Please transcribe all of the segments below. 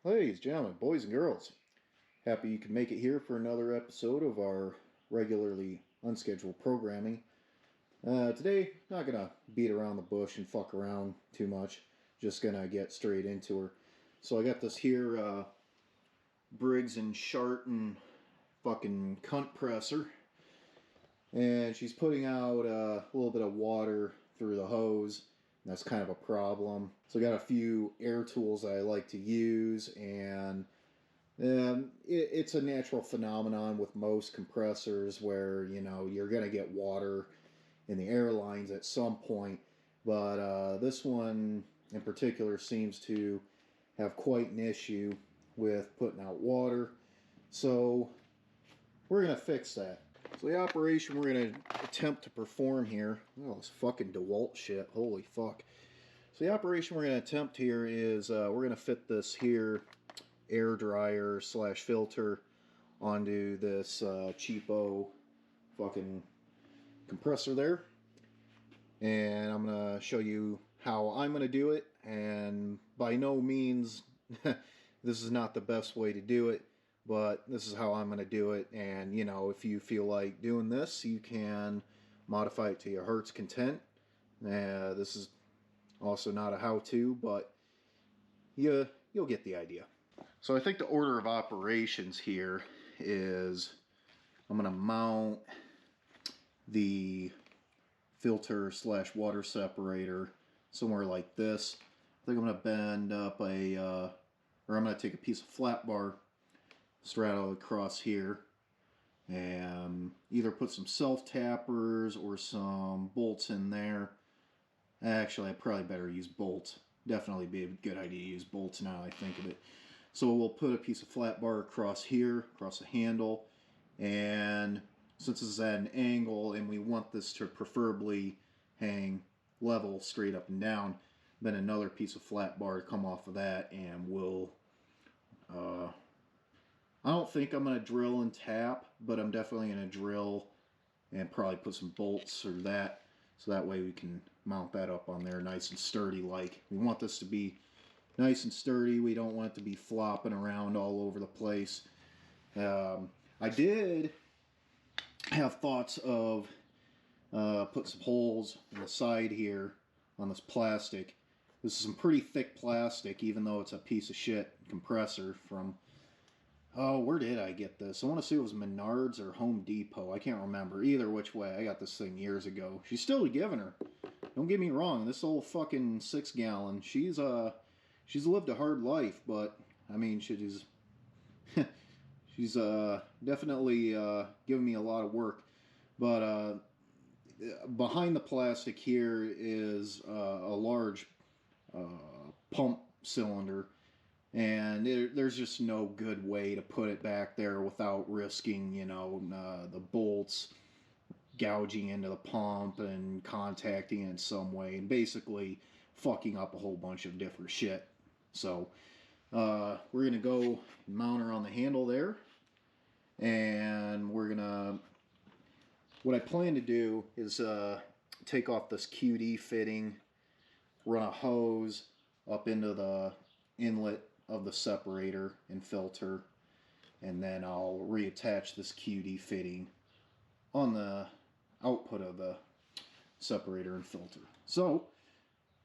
Ladies, gentlemen, boys and girls, happy you can make it here for another episode of our regularly unscheduled programming. Today, not gonna beat around the bush and fuck around too much, just gonna get straight into her. So I got this here Briggs and Sharton fucking compressor, and she's putting out a little bit of water through the hose. That's kind of a problem. So I got a few air tools I like to use, and it's a natural phenomenon with most compressors where, you're going to get water in the air lines at some point. But this one in particular seems to have quite an issue with putting out water. So we're going to fix that. So the operation we're going to attempt to perform here, oh, this fucking DeWalt shit, holy fuck. So the operation we're going to attempt here is we're going to fit this here air dryer slash filter onto this cheapo fucking compressor there. And I'm going to show you how I'm going to do it. And by no means, this is not the best way to do it, but this is how I'm going to do it. And, if you feel like doing this, you can modify it to your heart's content. This is also not a how-to, but you'll get the idea. So I think the order of operations here is I'm going to mount the filter slash water separator somewhere like this. I think I'm going to bend up or I'm going to take a piece of flat bar, straddle across here, and either put some self-tappers or some bolts in there. Actually, I probably better use bolts. Definitely be a good idea to use bolts now I think of it. So we'll put a piece of flat bar across here, across the handle, and since this is at an angle and we want this to preferably hang level straight up and down, then another piece of flat bar to come off of that, and we'll I don't think I'm going to drill and tap, but I'm definitely going to drill and probably put some bolts through that, so that way we can mount that up on there nice and sturdy like. We want this to be nice and sturdy. We don't want it to be flopping around all over the place. I did have thoughts of putting some holes in the side here on this plastic. This is some pretty thick plastic, even though it's a piece of shit compressor from, oh, where did I get this? I want to see if it was Menards or Home Depot. I can't remember. Either which way, I got this thing years ago. She's still giving her. Don't get me wrong, this old fucking 6-gallon, she's lived a hard life, but I mean, she's definitely given me a lot of work. But behind the plastic here is a large pump cylinder, and there's just no good way to put it back there without risking, the bolts gouging into the pump and contacting it in some way, and basically fucking up a whole bunch of different shit. So we're going to go mount her on the handle there, and what I plan to do is take off this QD fitting, run a hose up into the inlet of the separator and filter, and then I'll reattach this QD fitting on the output of the separator and filter. So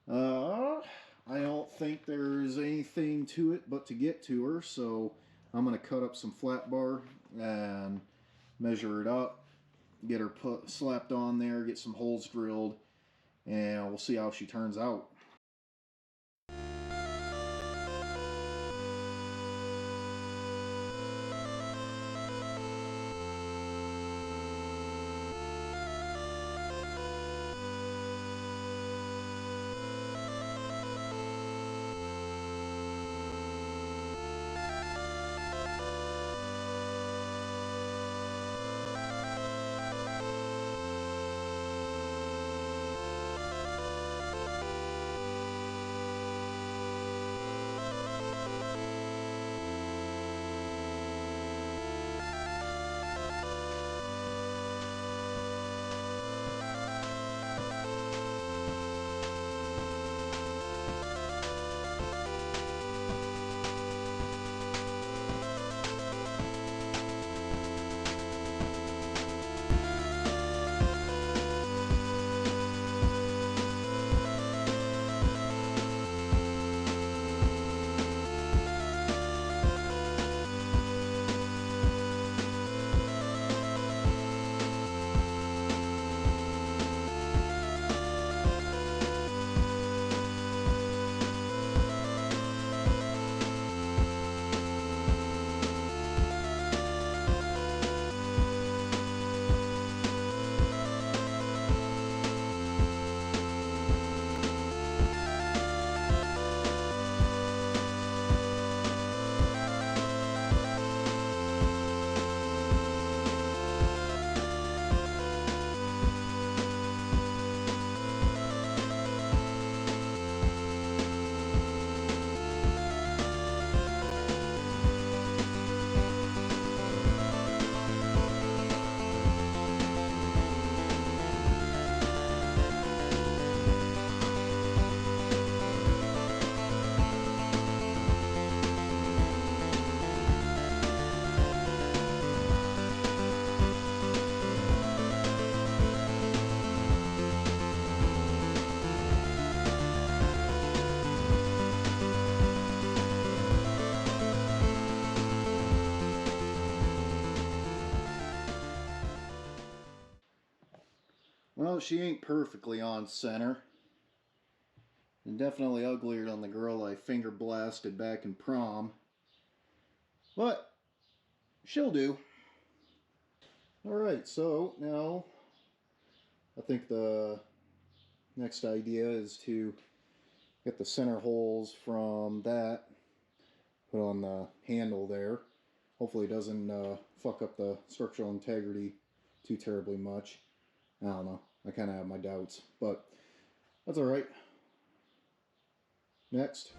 I don't think there's anything to it but to get to her, so I'm going to cut up some flat bar and measure it up, get her slapped on there, get some holes drilled, and we'll see how she turns out. Well, she ain't perfectly on center. And definitely uglier than the girl I finger blasted back in prom. But she'll do. Alright, so now I think the next idea is to get the center holes from that put on the handle there. Hopefully it doesn't fuck up the structural integrity too terribly much. I don't know. I kind of have my doubts, but that's alright. Next.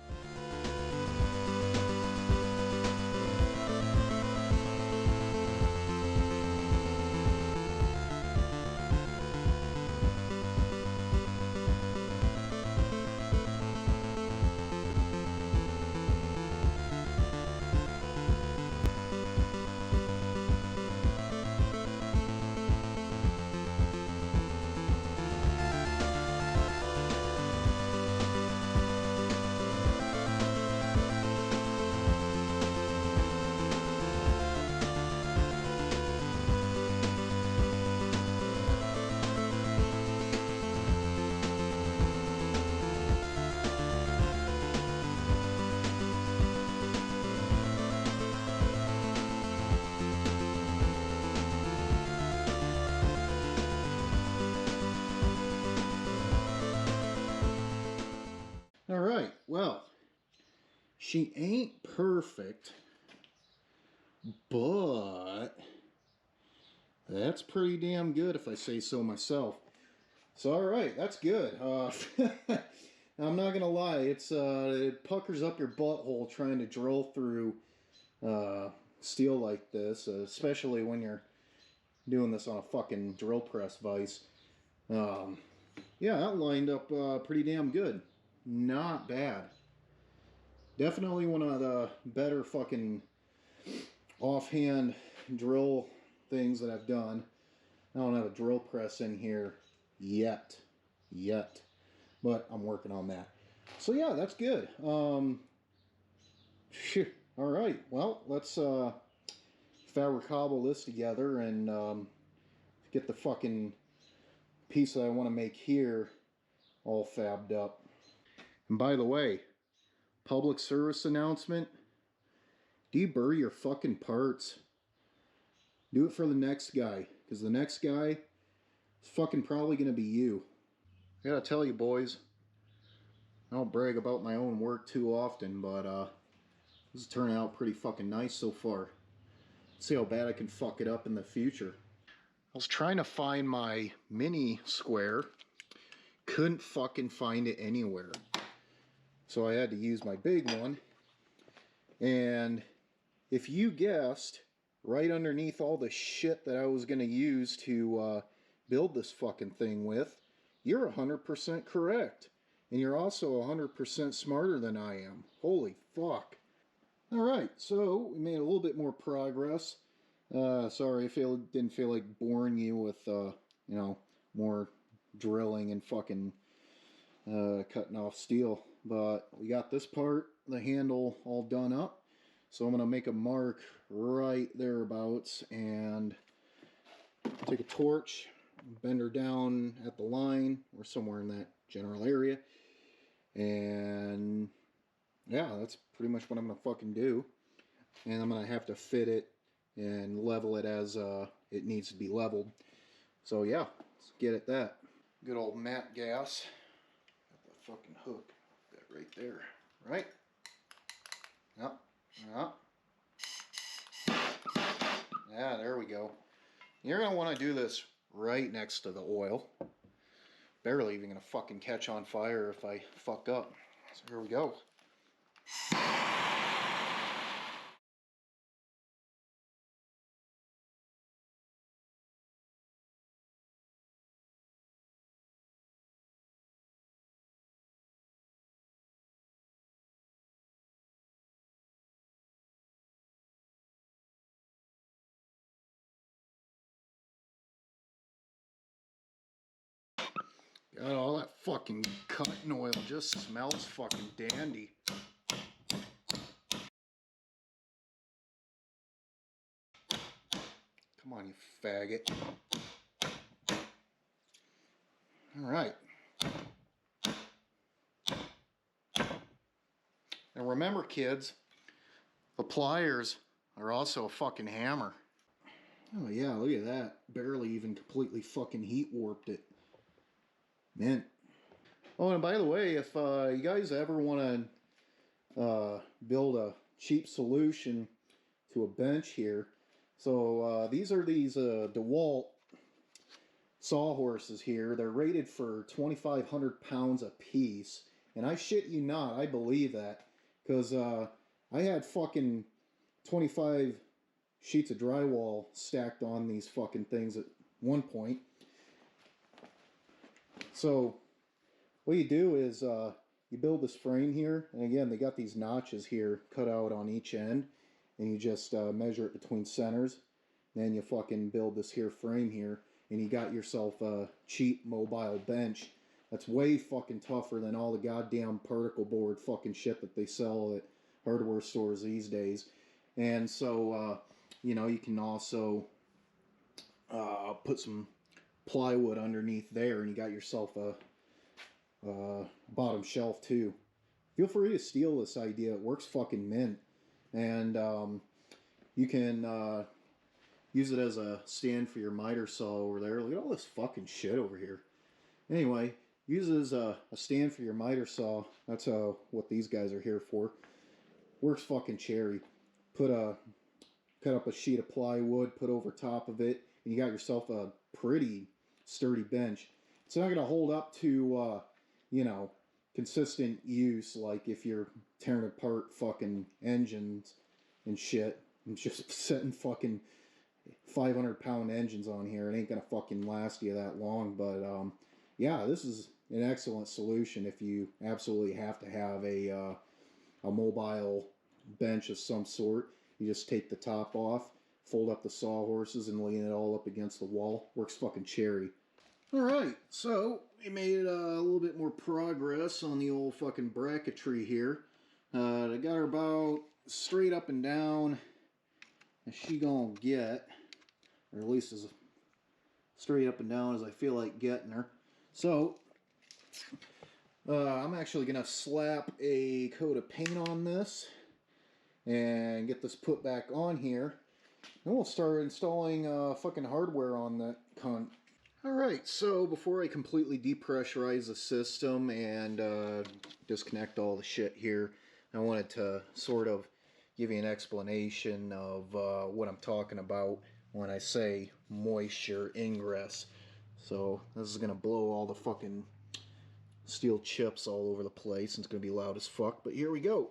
Alright, well, she ain't perfect, but that's pretty damn good if I say so myself. So alright, that's good. I'm not gonna lie, it puckers up your butthole trying to drill through steel like this, especially when you're doing this on a fucking drill press vise. Yeah, that lined up pretty damn good. Not bad. Definitely one of the better fucking offhand drill things that I've done. I don't have a drill press in here yet. But I'm working on that. So yeah, that's good. Alright, well, let's fabric cobble this together and get the fucking piece that I want to make here all fabbed up. And by the way, public service announcement, deburr your fucking parts. Do it for the next guy, because the next guy is fucking probably going to be you. I gotta tell you boys, I don't brag about my own work too often, but this is turning out pretty fucking nice so far. Let's see how bad I can fuck it up in the future. I was trying to find my mini square, couldn't fucking find it anywhere. So I had to use my big one. And if you guessed, right underneath all the shit that I was going to use to build this fucking thing with, you're 100% correct. And you're also 100% smarter than I am. Holy fuck. Alright, so we made a little bit more progress. Sorry, I didn't feel like boring you with, you know, more drilling and fucking cutting off steel. But we got this part, the handle, all done up. So I'm going to make a mark right thereabouts and take a torch, bend her down at the line or somewhere in that general area. And yeah, that's pretty much what I'm going to fucking do. And I'm going to have to fit it and level it as it needs to be leveled. So yeah, let's get at that. Good old matte gas. Got the fucking hook. That right there. Right? Yep. Yep. Yeah, there we go. You're going to want to do this right next to the oil. Barely even going to fucking catch on fire if I fuck up. So here we go. God, all that fucking cutting oil just smells fucking dandy. Come on, you faggot. All right. And remember, kids, the pliers are also a fucking hammer. Oh yeah, look at that. Barely even completely fucking heat warped it. Mint. Oh, and by the way, if you guys ever want to build a cheap solution to a bench here, so these are these DeWalt sawhorses here. They're rated for 2,500 pounds a piece, and I shit you not, I believe that, because I had fucking 25 sheets of drywall stacked on these fucking things at one point. So what you do is you build this frame here, and again, they got these notches here cut out on each end, and you just measure it between centers. Then you fucking build this here frame here, and you got yourself a cheap mobile bench that's way fucking tougher than all the goddamn particle board fucking shit that they sell at hardware stores these days. And so, you know, you can also put some plywood underneath there, and you got yourself a bottom shelf too. Feel free to steal this idea. It works fucking mint. And you can use it as a stand for your miter saw over there. Look at all this fucking shit over here. Anyway, use it as a stand for your miter saw. That's what these guys are here for. Works fucking cherry. Cut up a sheet of plywood, put over top of it, and you got yourself a pretty sturdy bench. It's not going to hold up to, you know, consistent use, like if you're tearing apart fucking engines and shit. I'm just setting fucking 500-pound engines on here. It ain't going to fucking last you that long, but yeah, this is an excellent solution if you absolutely have to have a mobile bench of some sort. You just take the top off, fold up the sawhorses, and lean it all up against the wall. Works fucking cherry. Alright, so we made a little bit more progress on the old fucking bracketry here. I got her about straight up and down as she gonna get, or at least as straight up and down as I feel like getting her. So, I'm actually gonna slap a coat of paint on this and get this put back on here. And we'll start installing fucking hardware on that cunt. Alright, so before I completely depressurize the system and disconnect all the shit here, I wanted to sort of give you an explanation of what I'm talking about when I say moisture ingress. So this is going to blow all the fucking steel chips all over the place, and it's going to be loud as fuck, but here we go.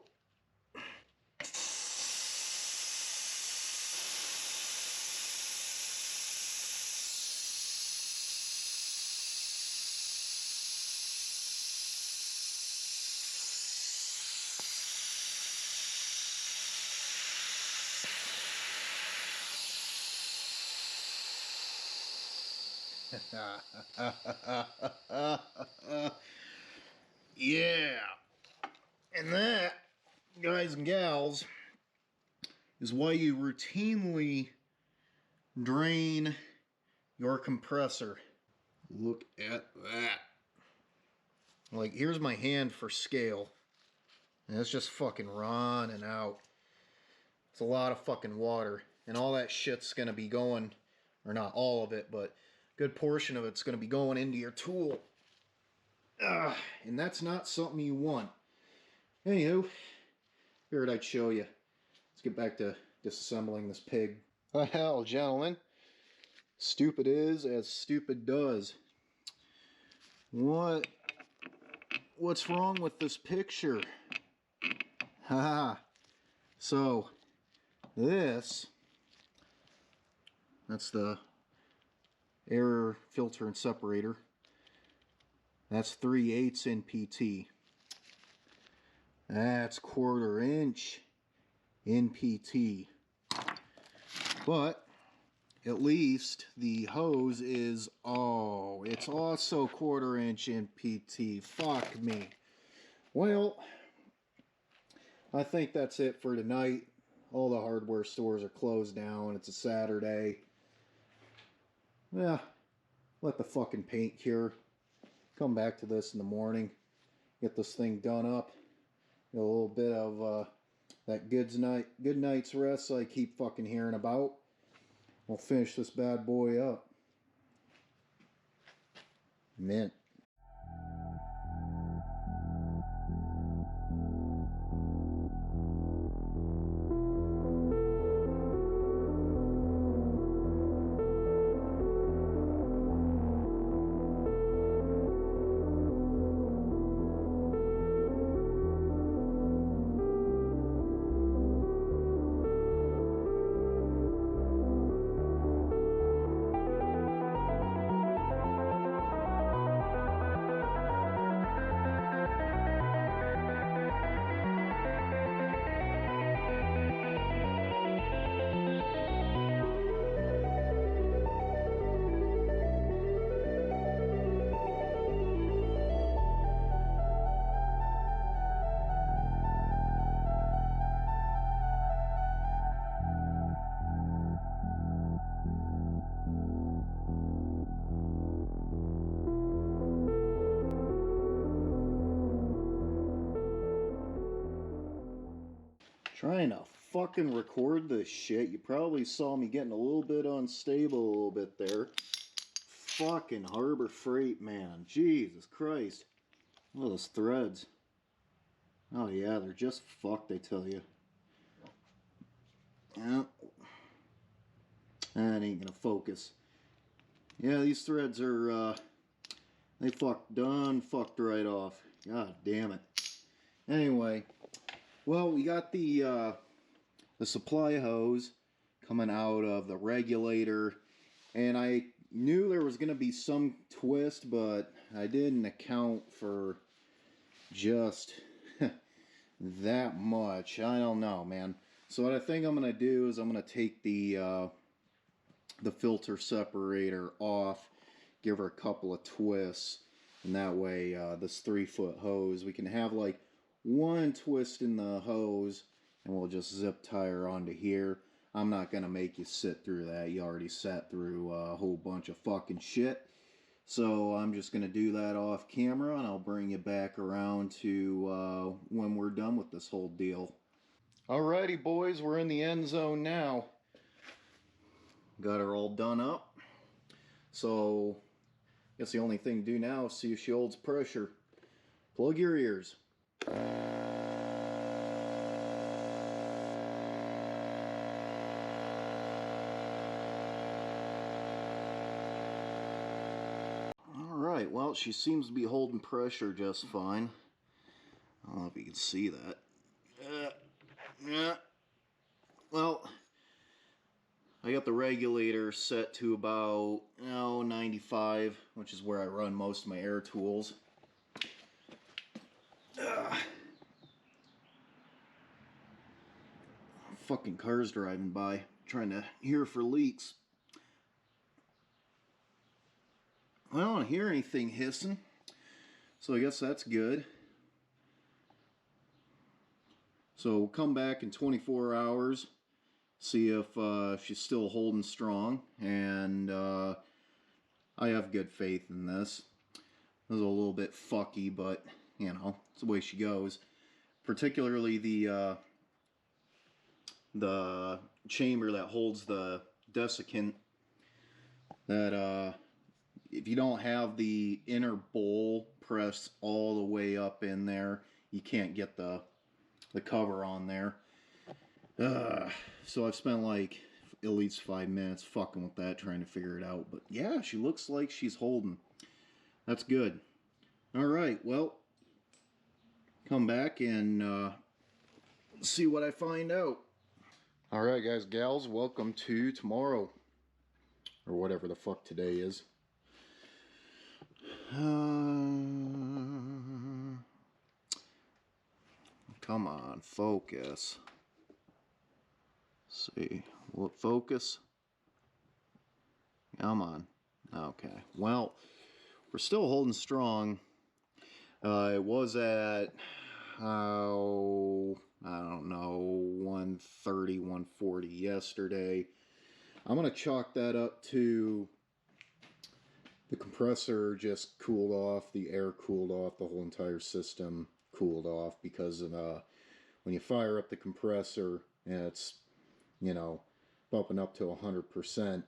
Yeah. And that, guys and gals, is why you routinely drain your compressor. Look at that. Like, here's my hand for scale. And it's just fucking running out. It's a lot of fucking water. And all that shit's gonna be going, or not all of it, but a good portion of it's gonna be going into your tool. And that's not something you want. Anywho, figured I'd show you. Let's get back to disassembling this pig. Well, gentlemen, stupid is as stupid does. What's wrong with this picture? Haha. So, that's the air filter and separator. That's 3/8 NPT. That's 1/4 inch NPT. But at least the hose is, oh, it's also 1/4 inch NPT. Fuck me. Well, I think that's it for tonight. All the hardware stores are closed down. It's a Saturday. Yeah, let the fucking paint cure. come back to this in the morning, get this thing done up, get a little bit of that good night's rest I keep fucking hearing about. We'll finish this bad boy up. Mint. Trying to fucking record this shit. You probably saw me getting a little bit unstable a little bit there. Fucking Harbor Freight, man. Jesus Christ. Look at those threads. Oh yeah, they're just fucked, I tell you. Yeah. That ain't gonna focus. Yeah, these threads are, they fucked right off. God damn it. Anyway. Well, we got the supply hose coming out of the regulator, and I knew there was going to be some twist, but I didn't account for just that much. I don't know, man. So what I think I'm going to do is I'm going to take the filter separator off, give her a couple of twists, and that way this 3-foot hose, we can have like one twist in the hose and we'll just zip tie her onto here. I'm not gonna make you sit through that. You already sat through a whole bunch of fucking shit. So I'm just gonna do that off camera, and I'll bring you back around to when we're done with this whole deal. Alrighty boys, we're in the end zone now. Got her all done up. So I guess the only thing to do now is see if she holds pressure. Plug your ears. Alright, well, she seems to be holding pressure just fine. I don't know if you can see that. Yeah. Well, I got the regulator set to about 95, which is where I run most of my air tools. Fucking cars driving by, trying to hear for leaks. I don't hear anything hissing, so I guess that's good. So we'll come back in 24 hours, see if she's still holding strong, and I have good faith in this. This is a little bit fucky, but you know, it's the way she goes. Particularly the chamber that holds the desiccant. That if you don't have the inner bowl pressed all the way up in there, you can't get the cover on there. So I've spent like at least 5 minutes fucking with that, trying to figure it out. But yeah, she looks like she's holding. That's good. Alright, well, come back and see what I find out. Alright guys, gals, welcome to tomorrow. Or whatever the fuck today is. Come on, focus. Let's see, will it focus? Come on. Okay, well, we're still holding strong. It was at, I don't know, 130, 140 yesterday. I'm going to chalk that up to the compressor just cooled off, the air cooled off, the whole entire system cooled off because of, when you fire up the compressor and it's, you know, bumping up to 100%,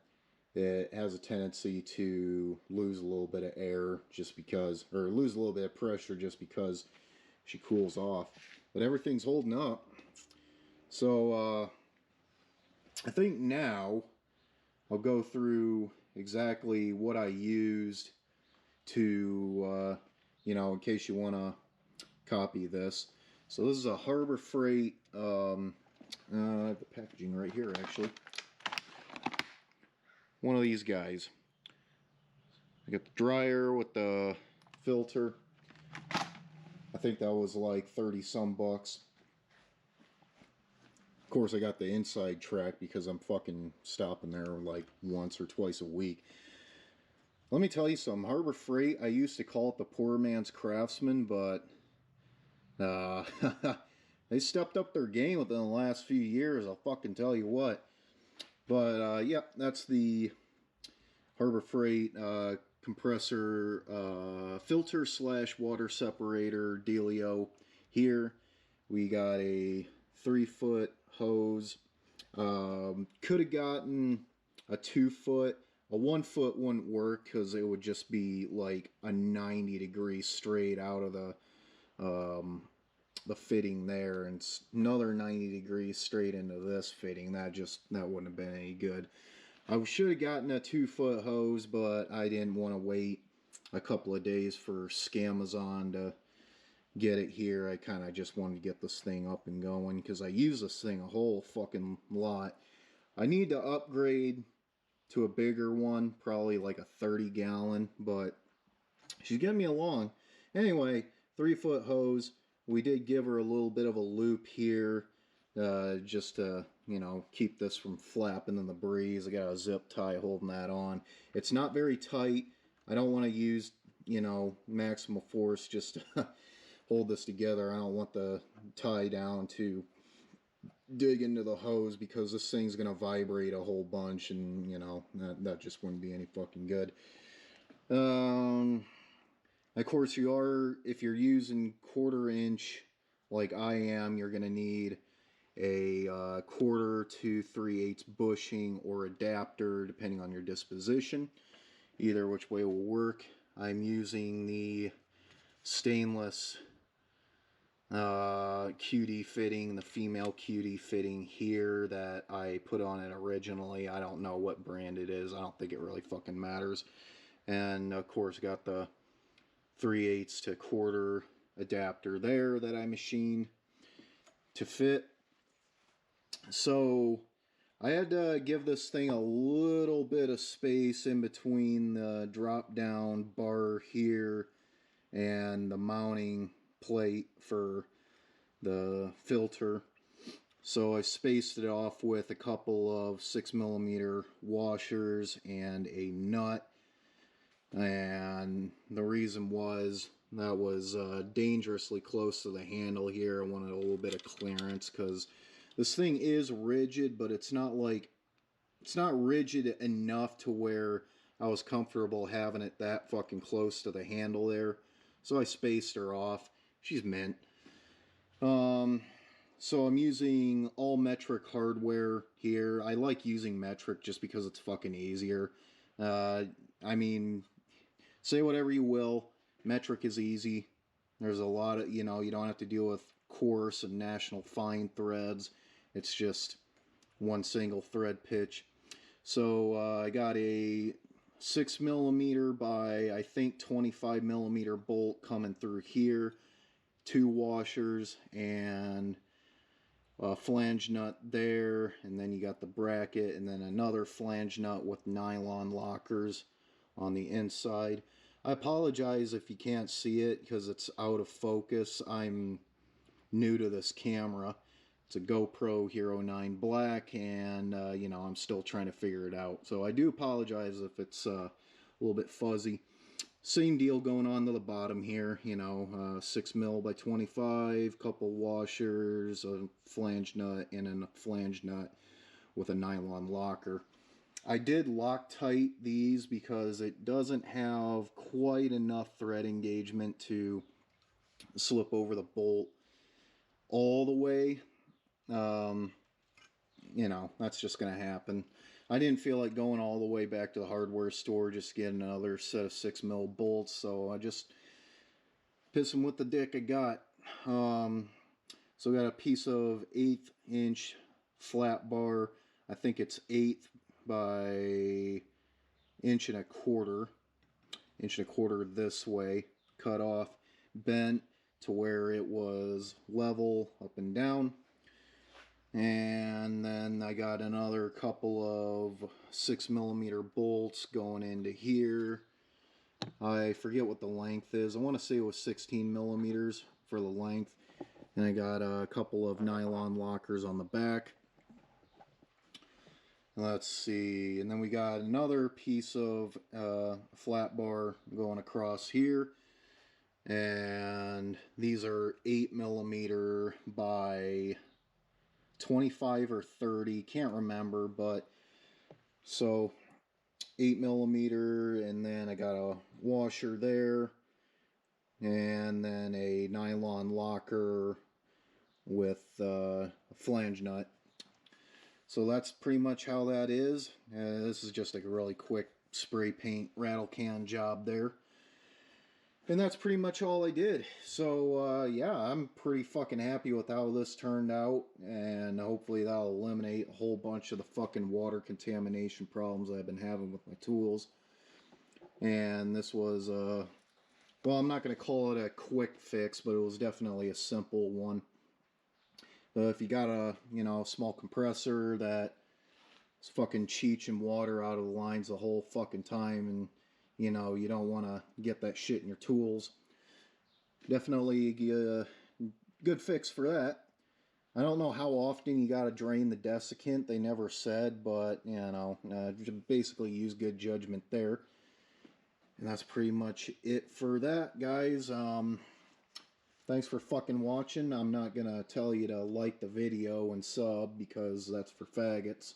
it has a tendency to lose a little bit of air just because, or lose a little bit of pressure just because she cools off. But everything's holding up. So I think now I'll go through exactly what I used to, in case you want to copy this. So this is a Harbor Freight, I have the packaging right here actually. One of these guys. I got the dryer with the filter. I think that was like 30 some bucks. Of course, I got the inside track because I'm fucking stopping there like once or twice a week. Let me tell you something. Harbor Freight, I used to call it the poor man's Craftsman, but they stepped up their game within the last few years, I'll fucking tell you what. But yeah, that's the Harbor Freight compressor filter / water separator dealio here. We got a 3-foot hose. Could have gotten a 2-foot. A 1-foot wouldn't work because it would just be like a 90 degrees straight out of the fitting there, and another 90 degrees straight into this fitting. That wouldn't have been any good. I should have gotten a 2-foot hose, but I didn't want to wait a couple of days for Scamazon to get it here. I kind of just wanted to get this thing up and going because I use this thing a whole fucking lot. I need to upgrade to a bigger one, probably like a 30-gallon, but she's getting me along. Anyway, 3-foot hose. We did give her a little bit of a loop here, just to, keep this from flapping in the breeze. I got a zip tie holding that on. It's not very tight. I don't want to use, maximum force just to hold this together. I don't want the tie down to dig into the hose because this thing's going to vibrate a whole bunch, and, that just wouldn't be any fucking good. Of course, if you're using 1/4 inch like I am, you're going to need a 1/4 to 3/8 bushing or adapter, depending on your disposition. Either which way will work. I'm using the stainless QD fitting, the female QD fitting here that I put on it originally. I don't know what brand it is. I don't think it really fucking matters. And of course, got the 3/8 to 1/4 adapter there that I machined to fit. So I had to give this thing a little bit of space in between the drop down bar here and the mounting plate for the filter. So I spaced it off with a couple of 6mm washers and a nut. And the reason was that was dangerously close to the handle here. I wanted a little bit of clearance because this thing is rigid, but it's not rigid enough to where I was comfortable having it that fucking close to the handle there. So I spaced her off. She's mint. So I'm using all metric hardware here. I like using metric just because it's fucking easier. I mean, say whatever you will. Metric is easy. There's a lot of, you don't have to deal with coarse and national fine threads. It's just one single thread pitch. So I got a 6mm by, I think, 25mm bolt coming through here. 2 washers and a flange nut there, and then you got the bracket, and then another flange nut with nylon lockers on the inside. I apologize if you can't see it because it's out of focus. I'm new to this camera. It's a GoPro Hero 9 Black, and I'm still trying to figure it out. So I do apologize if it's a little bit fuzzy. Same deal going on to the bottom here, 6mm by 25, couple washers, a flange nut, and a flange nut with a nylon locker. I did Loctite these because it doesn't have quite enough thread engagement to slip over the bolt all the way. Um, you know, that's just going to happen. I didn't feel like going all the way back to the hardware store just getting another set of 6mm bolts, so I just pissed them with the dick I got. So I got a piece of 1/8 inch flat bar. I think it's 1/8 by 1.25 1.25 this way, cut off, bent to where it was level up and down. And then I got another couple of 6mm bolts going into here. I forget what the length is. I want to say it was 16mm for the length. And I got a couple of nylon lockers on the back. Let's see. And then we got another piece of flat bar going across here. And these are 8mm by 25 or 30, can't remember, but so 8mm, and then I got a washer there, and then a nylon locker with a flange nut. So that's pretty much how that is. This is just like a really quick spray paint rattle can job there. And that's pretty much all I did. So, yeah, I'm pretty fucking happy with how this turned out. And hopefully that'll eliminate a whole bunch of the fucking water contamination problems I've been having with my tools. And this was, well, I'm not going to call it a quick fix, but it was definitely a simple one. If you got a, you know, small compressor that is fucking cheeching water out of the lines the whole fucking time, and you know, you don't want to get that shit in your tools, definitely a good fix for that. I don't know how often you got to drain the desiccant. They never said, but, you know, basically use good judgment there. And that's pretty much it for that, guys. Thanks for fucking watching. I'm not going to tell you to like the video and sub because that's for faggots.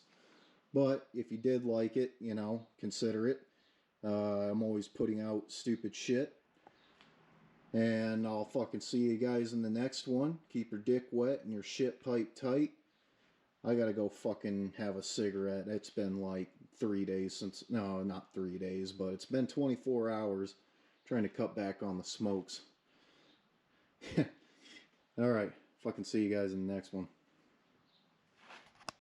But if you did like it, you know, consider it. I'm always putting out stupid shit. And I'll fucking see you guys in the next one. Keep your dick wet and your shit pipe tight. I gotta go fucking have a cigarette. It's been like 3 days since... No, not 3 days, but it's been 24 hours trying to cut back on the smokes. Alright, fucking see you guys in the next one.